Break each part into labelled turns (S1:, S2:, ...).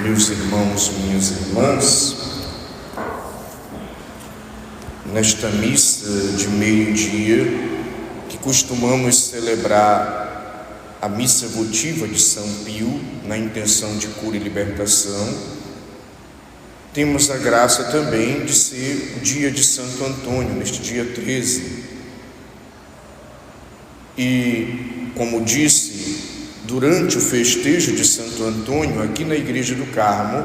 S1: Meus irmãos, minhas irmãs, nesta missa de meio-dia, que costumamos celebrar a missa votiva de São Pio, na intenção de cura e libertação, temos a graça também de ser o dia de Santo Antônio, neste dia 13. E, como disse, durante o festejo de Santo Antônio, aqui na Igreja do Carmo,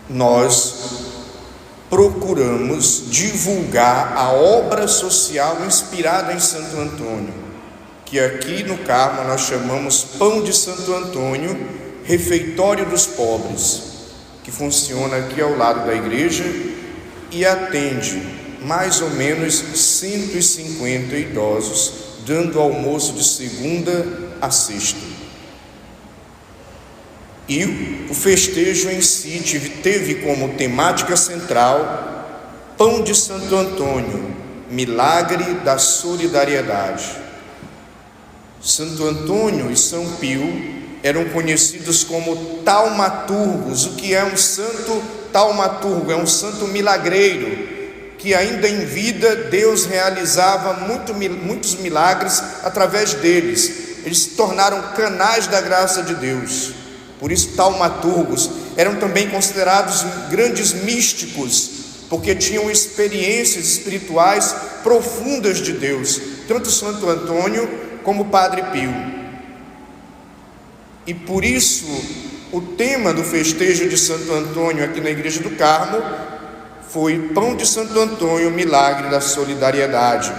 S1: nós procuramos divulgar a obra social inspirada em Santo Antônio, que aqui no Carmo nós chamamos Pão de Santo Antônio, Refeitório dos Pobres, que funciona aqui ao lado da igreja e atende mais ou menos 150 idosos, dando almoço de segunda a sexta. E o festejo em si teve como temática central Pão de Santo Antônio, milagre da solidariedade. Santo Antônio e São Pio eram conhecidos como taumaturgos. O que é um santo taumaturgo? É um santo milagreiro, que ainda em vida Deus realizava muitos milagres através deles. Eles se tornaram canais da graça de Deus. Por isso, taumaturgos. Eram também considerados grandes místicos, porque tinham experiências espirituais profundas de Deus, tanto Santo Antônio como Padre Pio. E por isso, o tema do festejo de Santo Antônio aqui na Igreja do Carmo foi Pão de Santo Antônio, milagre da solidariedade.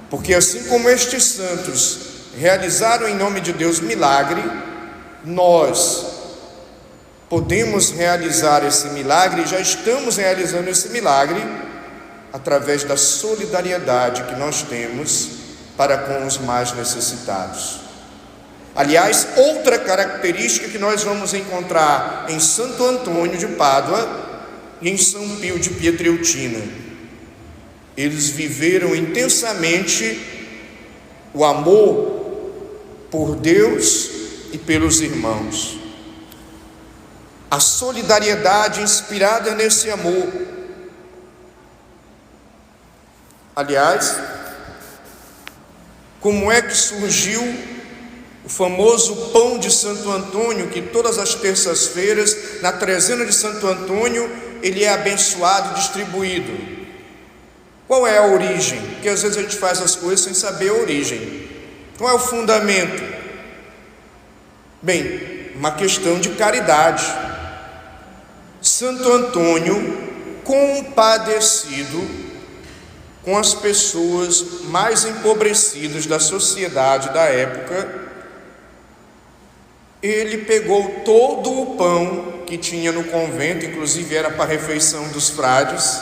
S1: Porque assim como estes santos realizaram em nome de Deus milagre, nós podemos realizar esse milagre, e já estamos realizando esse milagre, através da solidariedade que nós temos para com os mais necessitados. Aliás, outra característica que nós vamos encontrar em Santo Antônio de Pádua e em São Pio de Pietrelcina: eles viveram intensamente o amor por Deus e pelos irmãos. A solidariedade inspirada nesse amor. Aliás, como é que surgiu o famoso Pão de Santo Antônio, que todas as terças-feiras, na trezena de Santo Antônio, ele é abençoado e distribuído? Qual é a origem? Porque às vezes a gente faz as coisas sem saber a origem. Qual é o fundamento? Bem, uma questão de caridade. Santo Antônio, compadecido com as pessoas mais empobrecidas da sociedade da época, ele pegou todo o pão que tinha no convento, inclusive era para a refeição dos frades,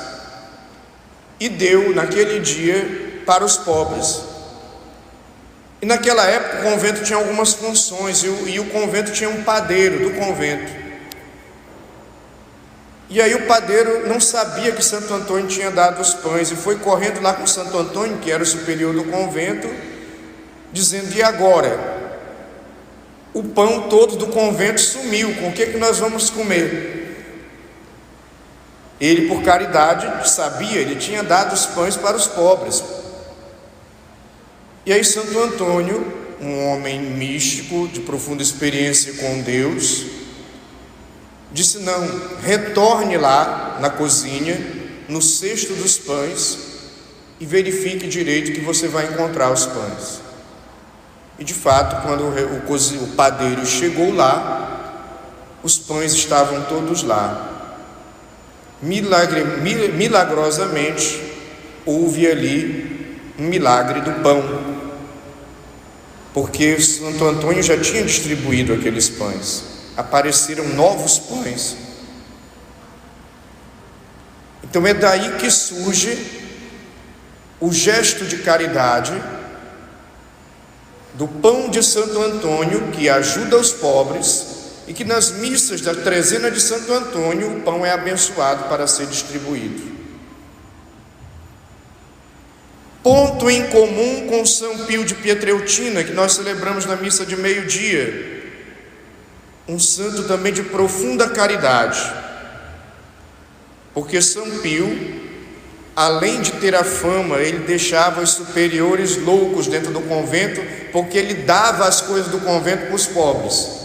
S1: e deu naquele dia para os pobres. E naquela época o convento tinha algumas funções, e o convento tinha um padeiro do convento. E aí o padeiro não sabia que Santo Antônio tinha dado os pães, e foi correndo lá com Santo Antônio, que era o superior do convento, dizendo: e agora? O pão todo do convento sumiu, com o que nós vamos comer? Ele, por caridade, sabia, ele tinha dado os pães para os pobres. E aí Santo Antônio, um homem místico, de profunda experiência com Deus, disse: não, retorne lá na cozinha, no cesto dos pães, e verifique direito que você vai encontrar os pães. E de fato, quando o padeiro chegou lá, os pães estavam todos lá. Milagrosamente, houve ali um milagre do pão, porque Santo Antônio já tinha distribuído aqueles pães. Apareceram novos pães. Então é daí que surge o gesto de caridade do Pão de Santo Antônio, que ajuda os pobres, e que nas missas da trezena de Santo Antônio o pão é abençoado para ser distribuído. Ponto em comum com São Pio de Pietrelcina, que nós celebramos na missa de meio-dia. um santo também de profunda caridade, porque São Pio, além de ter a fama, ele deixava os superiores loucos dentro do convento, porque ele dava as coisas do convento para os pobres.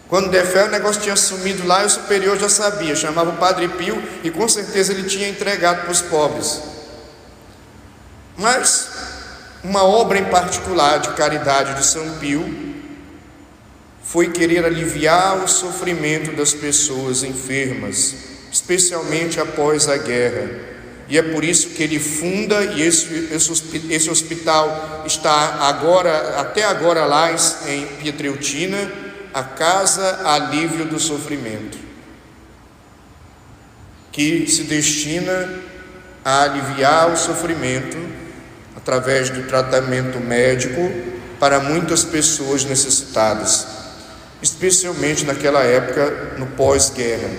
S1: Quando der fé, o negócio tinha sumido lá e o superior já sabia, chamava o Padre Pio e com certeza ele tinha entregado para os pobres. Mas uma obra em particular de caridade de São Pio foi querer aliviar o sofrimento das pessoas enfermas, especialmente após a guerra. E é por isso que ele funda, e esse hospital está até agora lá em Pietreutina, a Casa Alívio do Sofrimento, que se destina a aliviar o sofrimento através do tratamento médico para muitas pessoas necessitadas, especialmente naquela época, no pós-guerra.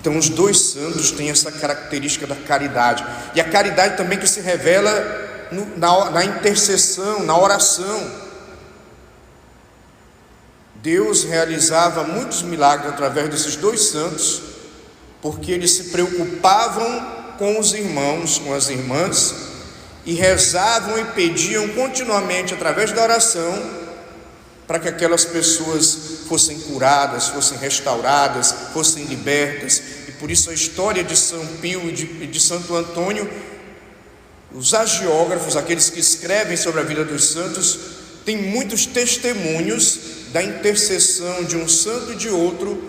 S1: Então os dois santos têm essa característica da caridade, e a caridade também que se revela na intercessão, na oração. Deus realizava muitos milagres através desses dois santos, porque eles se preocupavam com os irmãos, com as irmãs, e rezavam e pediam continuamente através da oração para que aquelas pessoas fossem curadas, fossem restauradas, fossem libertas. E por isso a história de São Pio e de Santo Antônio, os hagiógrafos, aqueles que escrevem sobre a vida dos santos, têm muitos testemunhos da intercessão de um santo e de outro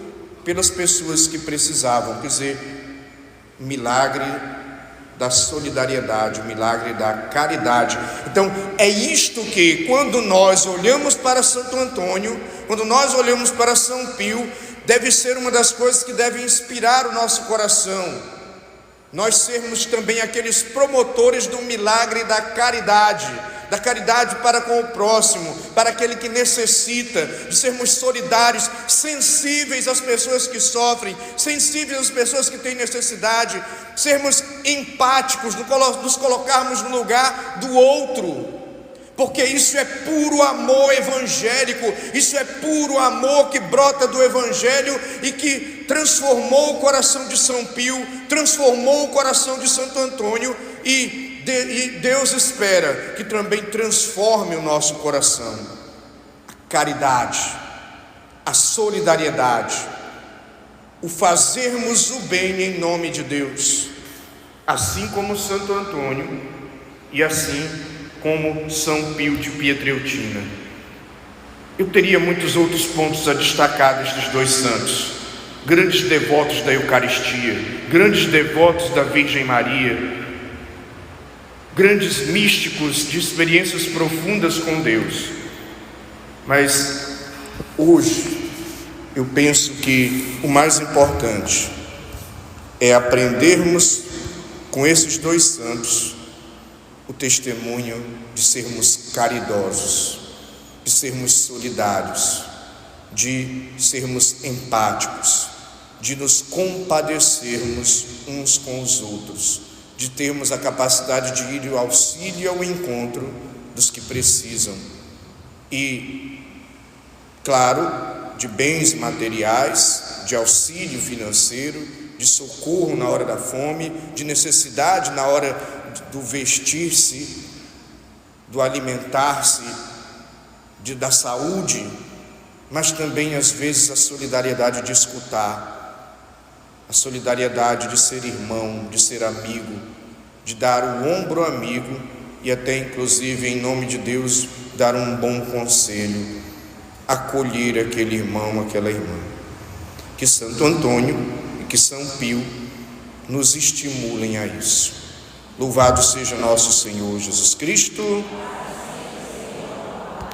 S1: pelas pessoas que precisavam. Quer dizer, milagre da solidariedade, o milagre da caridade. Então é isto que, quando nós olhamos para Santo Antônio, quando nós olhamos para São Pio, deve ser uma das coisas que deve inspirar o nosso coração. Nós sermos também aqueles promotores do milagre da caridade para com o próximo, para aquele que necessita, de sermos solidários, sensíveis às pessoas que sofrem, sensíveis às pessoas que têm necessidade, sermos empáticos, nos colocarmos no lugar do outro, porque isso é puro amor evangélico, isso é puro amor que brota do Evangelho e que transformou o coração de São Pio, transformou o coração de Santo Antônio, e Deus espera que também transforme o nosso coração. A caridade, a solidariedade, o fazermos o bem em nome de Deus, assim como Santo Antônio e assim como São Pio de Pietreutina. Eu teria muitos outros pontos a destacar destes dois santos, grandes devotos da Eucaristia, grandes devotos da Virgem Maria, grandes místicos de experiências profundas com Deus. Mas hoje eu penso que o mais importante é aprendermos com esses dois santos o testemunho de sermos caridosos, de sermos solidários, de sermos empáticos, de nos compadecermos uns com os outros, de termos a capacidade de ir ao auxílio e ao encontro dos que precisam, e, claro, de bens materiais, de auxílio financeiro, de socorro na hora da fome, de necessidade na hora do vestir-se, do alimentar-se, da saúde, mas também às vezes a solidariedade de escutar, a solidariedade de ser irmão, de ser amigo, de dar o ombro amigo e até inclusive em nome de Deus dar um bom conselho, acolher aquele irmão, aquela irmã. Que Santo Antônio e que São Pio nos estimulem a isso. Louvado seja nosso Senhor Jesus Cristo.